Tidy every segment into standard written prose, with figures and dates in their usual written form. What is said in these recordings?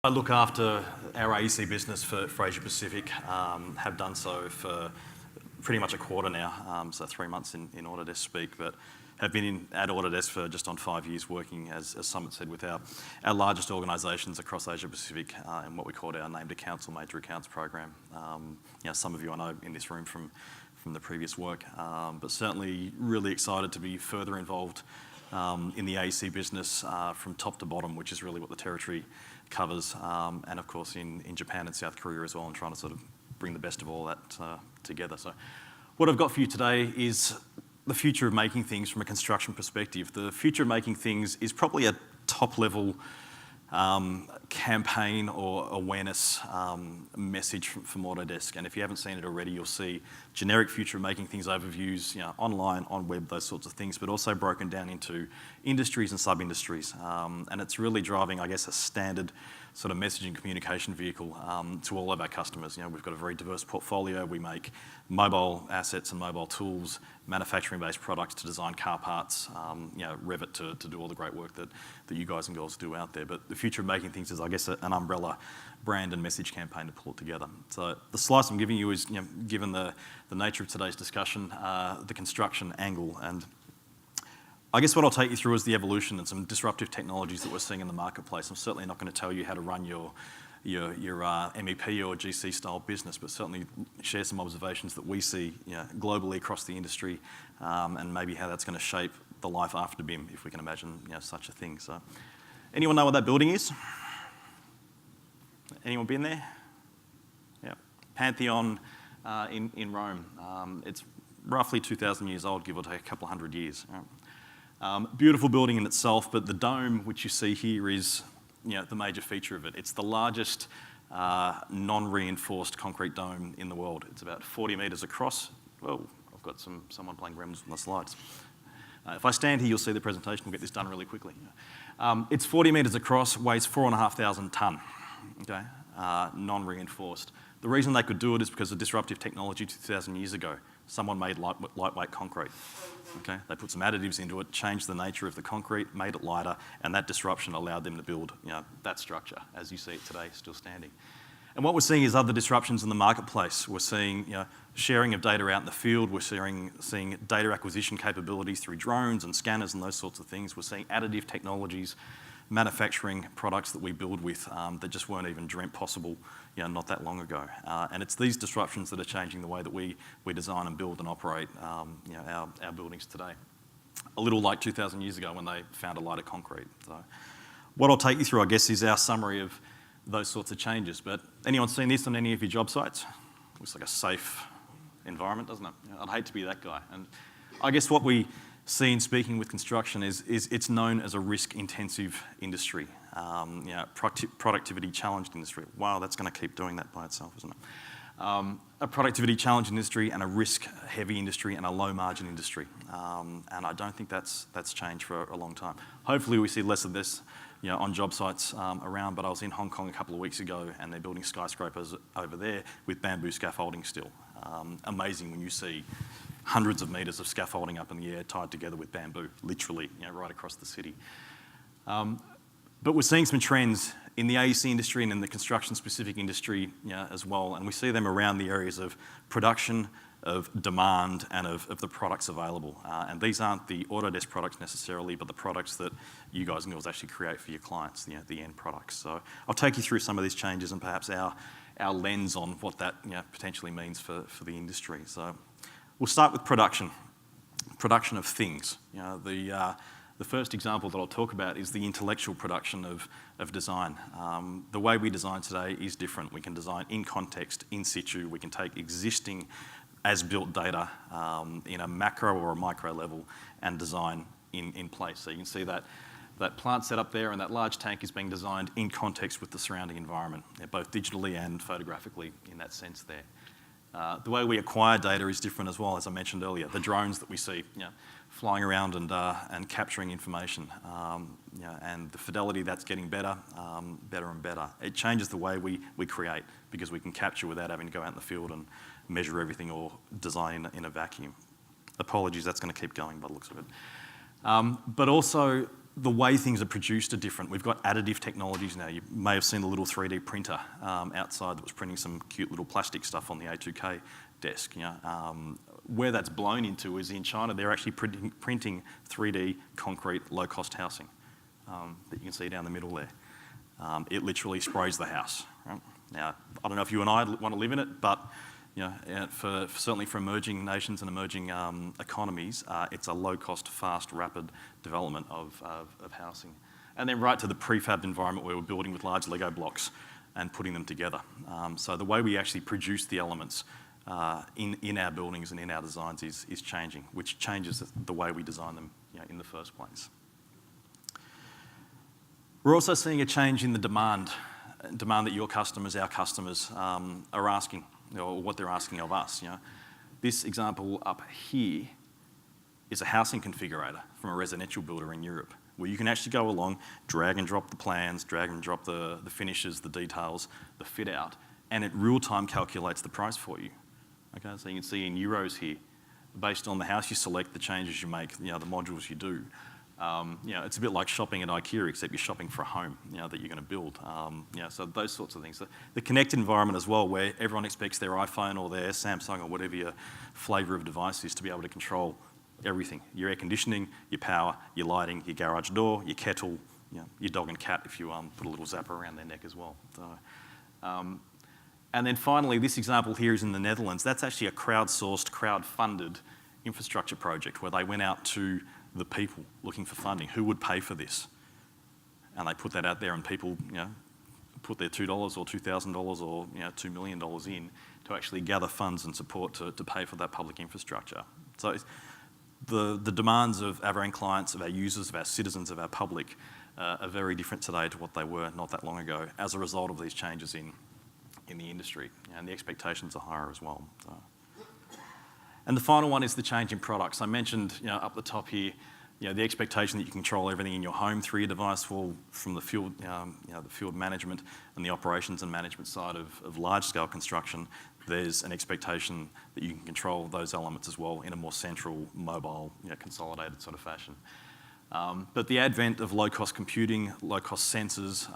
I look after our AEC business for Asia Pacific, have done so for pretty much a quarter now, so 3 months in Autodesk speak, but have been at Autodesk for just on 5 years working, as Sumit said, with our largest organisations across Asia Pacific in what we call our named accounts or major accounts program. Some of you I know in this room from the previous work, but certainly really excited to be further involved in the AEC business from top to bottom, which is really what the territory covers, and of course in Japan and South Korea as well, and trying to sort of bring the best of all that together. So what I've got for you today is the future of making things from a construction perspective. The future of making things is probably a top-level campaign or awareness message from Autodesk. And if you haven't seen it already, you'll see generic future of making things overviews, online, on web, those sorts of things, but also broken down into industries and sub-industries. And it's really driving, I guess, a standard sort of messaging communication vehicle to all of our customers. We've got a very diverse portfolio. We make mobile assets and mobile tools, manufacturing-based products to design car parts, Revit to do all the great work that you guys and girls do out there. But the future of making things is, I guess, an umbrella brand and message campaign to pull it together. So the slice I'm giving you is, given the nature of today's discussion, the construction angle. And I guess what I'll take you through is the evolution and some disruptive technologies that we're seeing in the marketplace. I'm certainly not going to tell you how to run your MEP or GC style business, but certainly share some observations that we see globally across the industry, and maybe how that's going to shape the life after BIM, if we can imagine such a thing. So, anyone know what that building is? Anyone been there? Yeah, Pantheon in Rome. It's roughly 2,000 years old, give or take a couple of hundred years. Beautiful building in itself, but the dome, which you see here, is the major feature of it. It's the largest non-reinforced concrete dome in the world. It's about 40 metres across. Well, I've got someone playing gremlins on the slides. If I stand here, you'll see the presentation. We'll get this done really quickly. It's 40 metres across, weighs 4,500 tonne, okay? Non-reinforced. The reason they could do it is because of disruptive technology 2,000 years ago. Someone made lightweight concrete. Okay? They put some additives into it, changed the nature of the concrete, made it lighter, and that disruption allowed them to build that structure, as you see it today, still standing. And what we're seeing is other disruptions in the marketplace. We're seeing sharing of data out in the field. We're seeing data acquisition capabilities through drones and scanners and those sorts of things. We're seeing additive technologies, manufacturing products that we build with that just weren't even dreamt possible not that long ago. And it's these disruptions that are changing the way that we design and build and operate our buildings today. A little like 2,000 years ago when they found a lighter concrete. So what I'll take you through, I guess, is our summary of those sorts of changes. But anyone seen this on any of your job sites? Looks like a safe environment, doesn't it? I'd hate to be that guy. And I guess what we see in speaking with construction is it's known as a risk-intensive industry, productivity challenged industry. Wow, that's going to keep doing that by itself, isn't it? A productivity challenged industry and a risk-heavy industry and a low-margin industry. And I don't think that's changed for a long time. Hopefully we see less of this on job sites around, but I was in Hong Kong a couple of weeks ago and they're building skyscrapers over there with bamboo scaffolding still. Amazing when you see hundreds of metres of scaffolding up in the air tied together with bamboo, literally, right across the city. But we're seeing some trends in the AEC industry and in the construction-specific industry as well, and we see them around the areas of production, of demand, and of the products available. And these aren't the Autodesk products necessarily, but the products that you guys and girls actually create for your clients, the end products. So I'll take you through some of these changes and perhaps our lens on what that potentially means for the industry. So we'll start with production of things. The first example that I'll talk about is the intellectual production of design. The way we design today is different. We can design in context, in situ. We can take existing as-built data in a macro or a micro level and design in place. So you can see that plant set up there and that large tank is being designed in context with the surrounding environment, both digitally and photographically in that sense there. The way we acquire data is different as well, as I mentioned earlier. The drones that we see flying around and capturing information, and the fidelity that's getting better and better. It changes the way we create because we can capture without having to go out in the field and measure everything or design in a vacuum. Apologies, that's going to keep going by the looks of it. But also the way things are produced are different. We've got additive technologies now. You may have seen the little 3D printer outside that was printing some cute little plastic stuff on the A2K desk. Where that's blown into is in China. They're actually printing 3D concrete low-cost housing that you can see down the middle there. It literally sprays the house. Right? Now, I don't know if you and I want to live in it, but certainly for emerging nations and emerging economies, it's a low-cost, fast, rapid development of housing. And then right to the prefabbed environment where we're building with large Lego blocks and putting them together. So the way we actually produce the elements in our buildings and in our designs is changing, which changes the way we design them in the first place. We're also seeing a change in the demand that your customers, our customers, are asking, or what they're asking of us. This example up here is a housing configurator from a residential builder in Europe, where you can actually go along, drag and drop the plans, drag and drop the finishes, the details, the fit out, and it real-time calculates the price for you. Okay, so you can see in euros here, based on the house you select, the changes you make, the modules you do. It's a bit like shopping at IKEA, except you're shopping for a home, that you're going to build. So those sorts of things. The connected environment as well, where everyone expects their iPhone or their Samsung or whatever your flavour of device is to be able to control everything. Your air conditioning, your power, your lighting, your garage door, your kettle, your dog and cat if you put a little zapper around their neck as well. So, and then finally, this example here is in the Netherlands. That's actually a crowdsourced, crowd-funded infrastructure project where they went out to the people looking for funding. Who would pay for this? And they put that out there, and people, put their $2 or $2,000 or $2 million in to actually gather funds and support to pay for that public infrastructure. So the demands of our own clients, of our users, of our citizens, of our public are very different today to what they were not that long ago as a result of these changes in the industry, and the expectations are higher as well. So. And the final one is the change in products. I mentioned up the top here, the expectation that you control everything in your home through your device. Well, from the field, the field management and the operations and management side of large-scale construction, there's an expectation that you can control those elements as well in a more central, mobile, consolidated sort of fashion. But the advent of low-cost computing, low-cost sensors,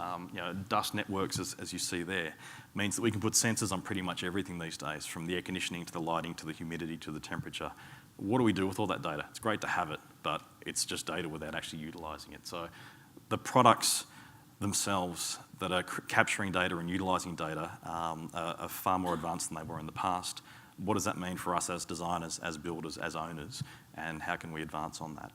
dust networks, as you see there, means that we can put sensors on pretty much everything these days, from the air conditioning to the lighting to the humidity to the temperature. What do we do with all that data? It's great to have it, but it's just data without actually utilising it. So the products themselves that are capturing data and utilising data are far more advanced than they were in the past. What does that mean for us as designers, as builders, as owners, and how can we advance on that?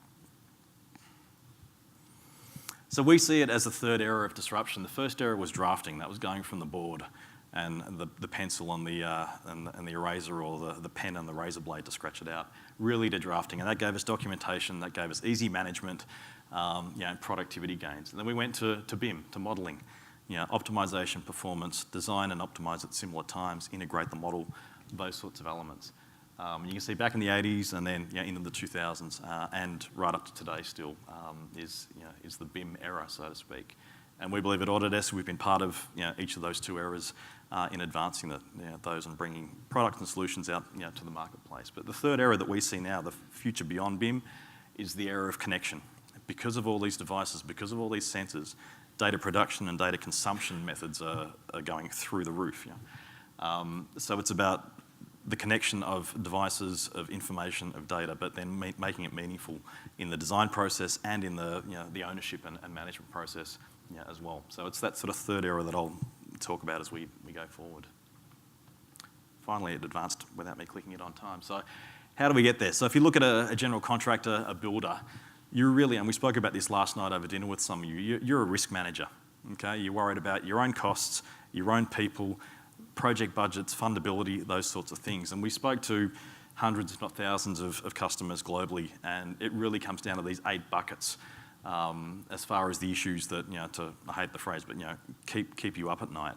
So we see it as the third era of disruption. The first era was drafting. That was going from the board and the pencil and the eraser, or the pen and the razor blade to scratch it out, really to drafting. And that gave us documentation, that gave us easy management, and productivity gains. And then we went to BIM, to modelling, optimisation, performance, design and optimise at similar times, integrate the model, those sorts of elements. You can see back in the 80s and then into the 2000s and right up to today still is the BIM era, so to speak. And we believe at Autodesk we've been part of each of those two eras in advancing those and bringing products and solutions out to the marketplace. But the third era that we see now, the future beyond BIM, is the era of connection. Because of all these devices, because of all these sensors, data production and data consumption methods are going through the roof. So it's about the connection of devices, of information, of data, but then making it meaningful in the design process and in the the ownership and management process as well. So it's that sort of third era that I'll talk about as we go forward. Finally, it advanced without me clicking it on time. So how do we get there? So if you look at a general contractor, a builder, you're really, and we spoke about this last night over dinner with some of you, you're a risk manager, okay? You're worried about your own costs, your own people, project budgets, fundability, those sorts of things. And we spoke to hundreds, if not thousands, of customers globally, and it really comes down to these 8 buckets as far as the issues that, I hate the phrase, but keep you up at night.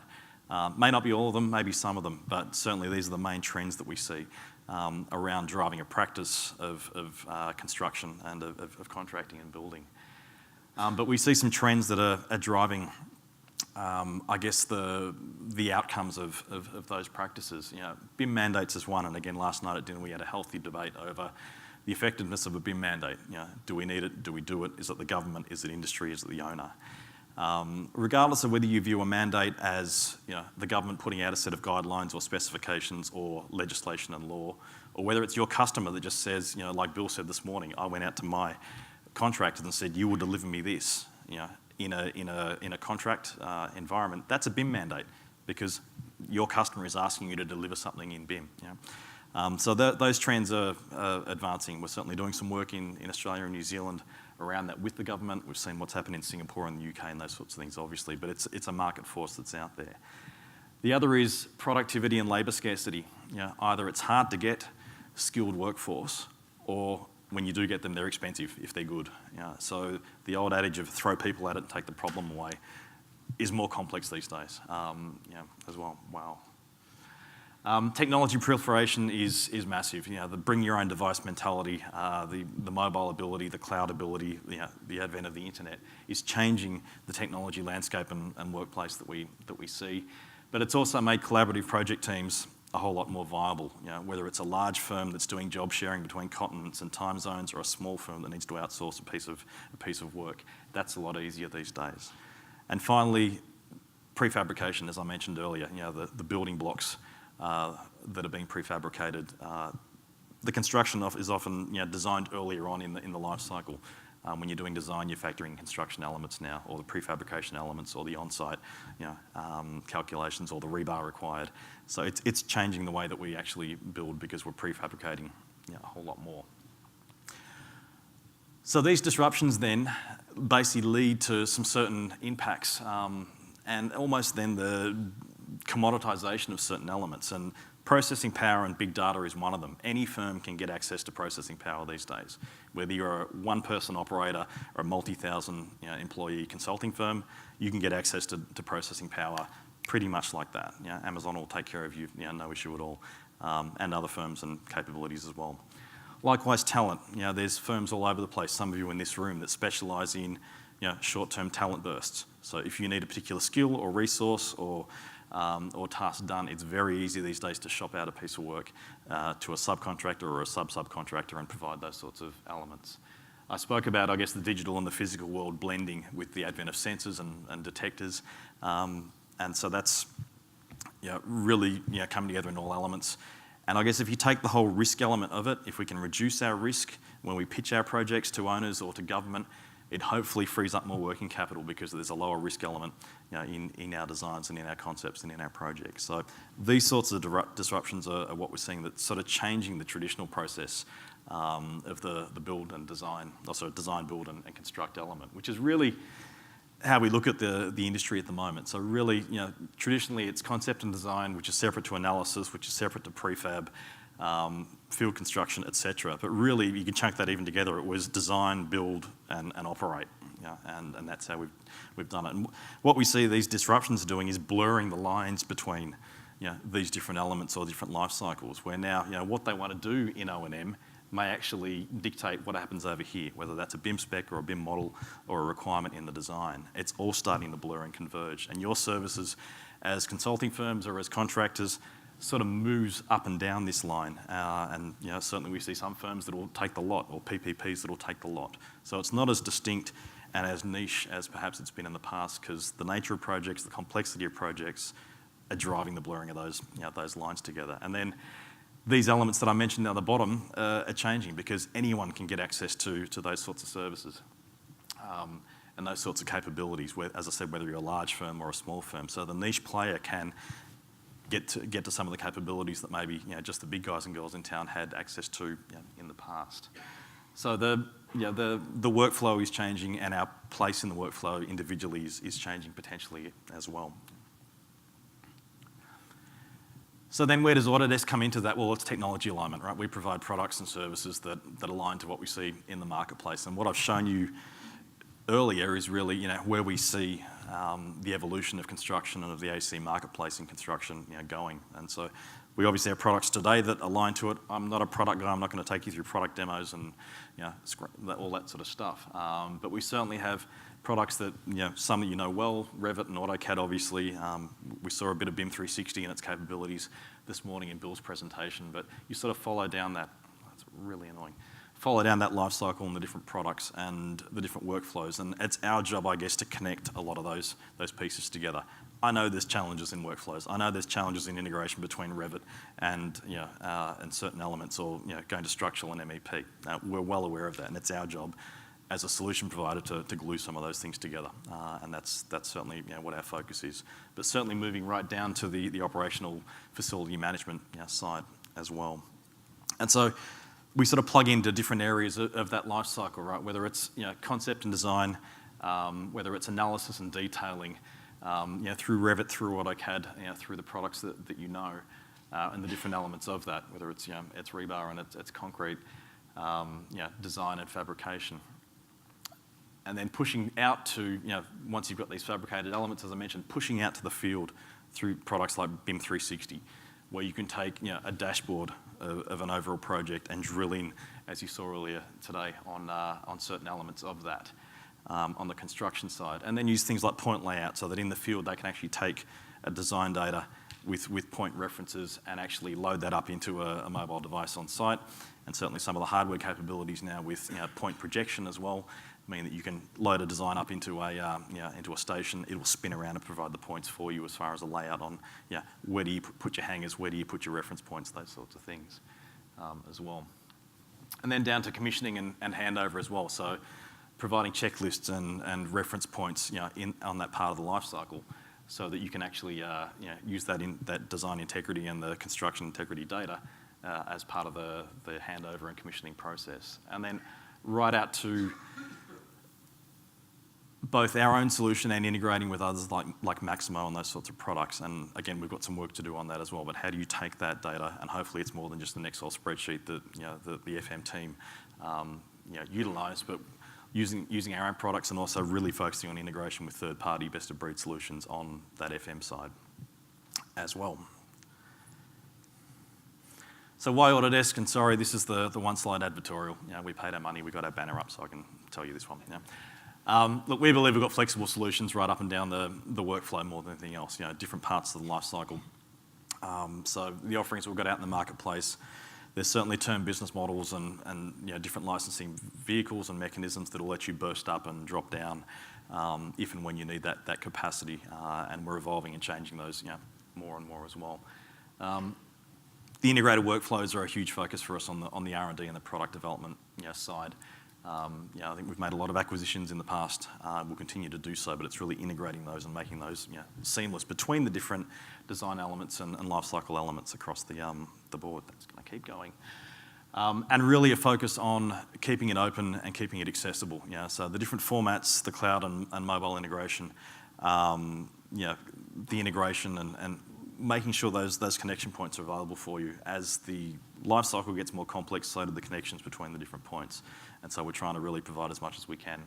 May not be all of them, maybe some of them, but certainly these are the main trends that we see around driving a practice of construction and of contracting and building. But we see some trends that are driving I guess the outcomes of those practices. BIM mandates is one, and again last night at dinner we had a healthy debate over the effectiveness of a BIM mandate. Do we need it? Do we do it? Is it the government? Is it industry? Is it the owner? Regardless of whether you view a mandate as the government putting out a set of guidelines or specifications or legislation and law, or whether it's your customer that just says, like Bill said this morning, I went out to my contractors and said, you will deliver me this, in a contract environment. That's a BIM mandate because your customer is asking you to deliver something in BIM. So those trends are advancing. We're certainly doing some work in Australia and New Zealand around that with the government. We've seen what's happened in Singapore and the UK and those sorts of things, obviously, but it's a market force that's out there. The other is productivity and labour scarcity. Either it's hard to get skilled workforce, or when you do get them, they're expensive if they're good. So the old adage of throw people at it and take the problem away is more complex these days as well. Wow. Technology proliferation is massive. The bring your own device mentality, the mobile ability, the cloud ability, the advent of the internet is changing the technology landscape and workplace that we see. But it's also made collaborative project teams a whole lot more viable. Whether it's a large firm that's doing job sharing between continents and time zones, or a small firm that needs to outsource a piece of work, that's a lot easier these days. And finally, prefabrication, as I mentioned earlier, the building blocks that are being prefabricated. The construction is often designed earlier on in the life cycle. When you're doing design, you're factoring construction elements now, or the prefabrication elements, or the on-site calculations, or the rebar required. So it's changing the way that we actually build because we're prefabricating a whole lot more. So these disruptions then basically lead to some certain impacts, and almost then the commoditization of certain elements. And processing power and big data is one of them. Any firm can get access to processing power these days. Whether you're a one-person operator or a multi-thousand employee consulting firm, you can get access to processing power pretty much like that. Amazon will take care of you, no issue at all, and other firms and capabilities as well. Likewise, talent. There's firms all over the place, some of you in this room, that specialise in short-term talent bursts. So if you need a particular skill or resource or task done, it's very easy these days to shop out a piece of work to a subcontractor or a sub-subcontractor and provide those sorts of elements. I spoke about, I guess, the digital and the physical world blending with the advent of sensors and detectors. And so that's really coming together in all elements. And I guess if you take the whole risk element of it, if we can reduce our risk when we pitch our projects to owners or to government, it hopefully frees up more working capital because there's a lower risk element in our designs and in our concepts and in our projects. So these sorts of disruptions are what we're seeing that's sort of changing the traditional process of the build and design, also design, build and construct element, which is really how we look at the industry at the moment. So really, traditionally it's concept and design, which is separate to analysis, which is separate to prefab, field construction, etc. But really, you can chunk that even together. It was design, build, and operate, and that's how we've done it. And what we see these disruptions doing is blurring the lines between these different elements or different life cycles, where now what they want to do in O&M may actually dictate what happens over here, whether that's a BIM spec or a BIM model or a requirement in the design. It's all starting to blur and converge. And your services as consulting firms or as contractors sort of moves up and down this line. And certainly we see some firms that will take the lot, or PPPs that will take the lot. So it's not as distinct and as niche as perhaps it's been in the past, because the nature of projects, the complexity of projects are driving the blurring of those lines together. And then these elements that I mentioned down the bottom are changing because anyone can get access to those sorts of services and those sorts of capabilities, as I said, whether you're a large firm or a small firm. So the niche player can get to some of the capabilities that maybe just the big guys and girls in town had access to in the past. So the workflow is changing, and our place in the workflow individually is changing potentially as well. So then where does Autodesk come into that? Well, it's technology alignment, right? We provide products and services that align to what we see in the marketplace. And what I've shown you earlier is really where we see the evolution of construction and of the AC marketplace in construction going. And so we obviously have products today that align to it. I'm not a product guy. I'm not going to take you through product demos and all that sort of stuff. But we certainly have products that, some that you know well, Revit and AutoCAD obviously. We saw a bit of BIM 360 and its capabilities this morning in Bill's presentation, but you sort of follow down that, that's really annoying, follow down that life cycle and the different products and the different workflows. And it's our job, I guess, to connect a lot of those pieces together. I know there's challenges in workflows. I know there's challenges in integration between Revit and and certain elements, or going to structural and MEP. We're well aware of that, and it's our job as a solution provider to glue some of those things together. And that's certainly what our focus is. But certainly moving right down to the operational facility management side as well. And so we sort of plug into different areas of that life cycle, right? Whether it's concept and design, whether it's analysis and detailing, through Revit, through AutoCAD, through the products that and the different elements of that, whether it's it's rebar and it's concrete, design and fabrication. And then pushing out to, once you've got these fabricated elements, as I mentioned, pushing out to the field through products like BIM 360, where you can take a dashboard of an overall project and drill in, as you saw earlier today, on certain elements of that on the construction side. And then use things like point layout, so that in the field they can actually take a design data with point references and actually load that up into a mobile device on site. And certainly some of the hardware capabilities now with point projection as well mean that you can load a design up into a station. It will spin around and provide the points for you as far as a layout on where do you put your hangers, where do you put your reference points, those sorts of things as well. And then down to commissioning and handover as well. So providing checklists and reference points on that part of the life cycle, so that you can actually use that design integrity and the construction integrity data as part of the handover and commissioning process. And then right out to both our own solution and integrating with others like Maximo and those sorts of products. And again, we've got some work to do on that as well. But how do you take that data, and hopefully it's more than just an Excel spreadsheet that the FM team utilise, but using our own products and also really focusing on integration with third-party best-of-breed solutions on that FM side as well. So why Autodesk? And sorry, this is the one-slide advertorial. We paid our money, we got our banner up, so I can tell you this one. Look, we believe we've got flexible solutions right up and down the workflow more than anything else. Different parts of the life cycle. So the offerings we've got out in the marketplace, there's certainly term business models and different licensing vehicles and mechanisms that will let you burst up and drop down if and when you need that capacity. And we're evolving and changing those more and more as well. The integrated workflows are a huge focus for us on the R&D and the product development side. I think we've made a lot of acquisitions in the past. We'll continue to do so, but it's really integrating those and making those seamless between the different design elements and lifecycle elements across the board. That's going to keep going. And really a focus on keeping it open and keeping it accessible. So the different formats, the cloud and mobile integration, the integration and making sure those connection points are available for you. As the life cycle gets more complex, so do the connections between the different points. And so we're trying to really provide as much as we can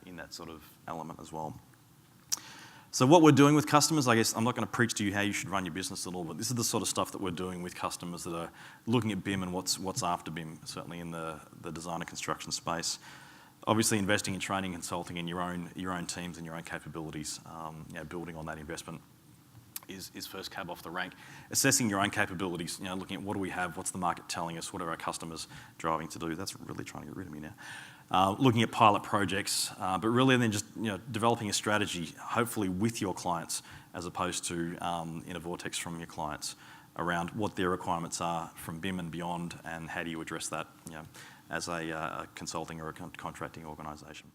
in that sort of element as well. So what we're doing with customers, I guess I'm not going to preach to you how you should run your business at all, but this is the sort of stuff that we're doing with customers that are looking at BIM and what's after BIM, certainly in the design and construction space. Obviously investing in training, consulting in your own teams and your own capabilities, building on that investment is first cab off the rank. Assessing your own capabilities, looking at what do we have, what's the market telling us, what are our customers driving to do. That's really trying to get rid of me now. Looking at pilot projects, but really then just developing a strategy, hopefully with your clients, as opposed to in a vortex from your clients, around what their requirements are from BIM and beyond, and how do you address that as a consulting or a contracting organisation.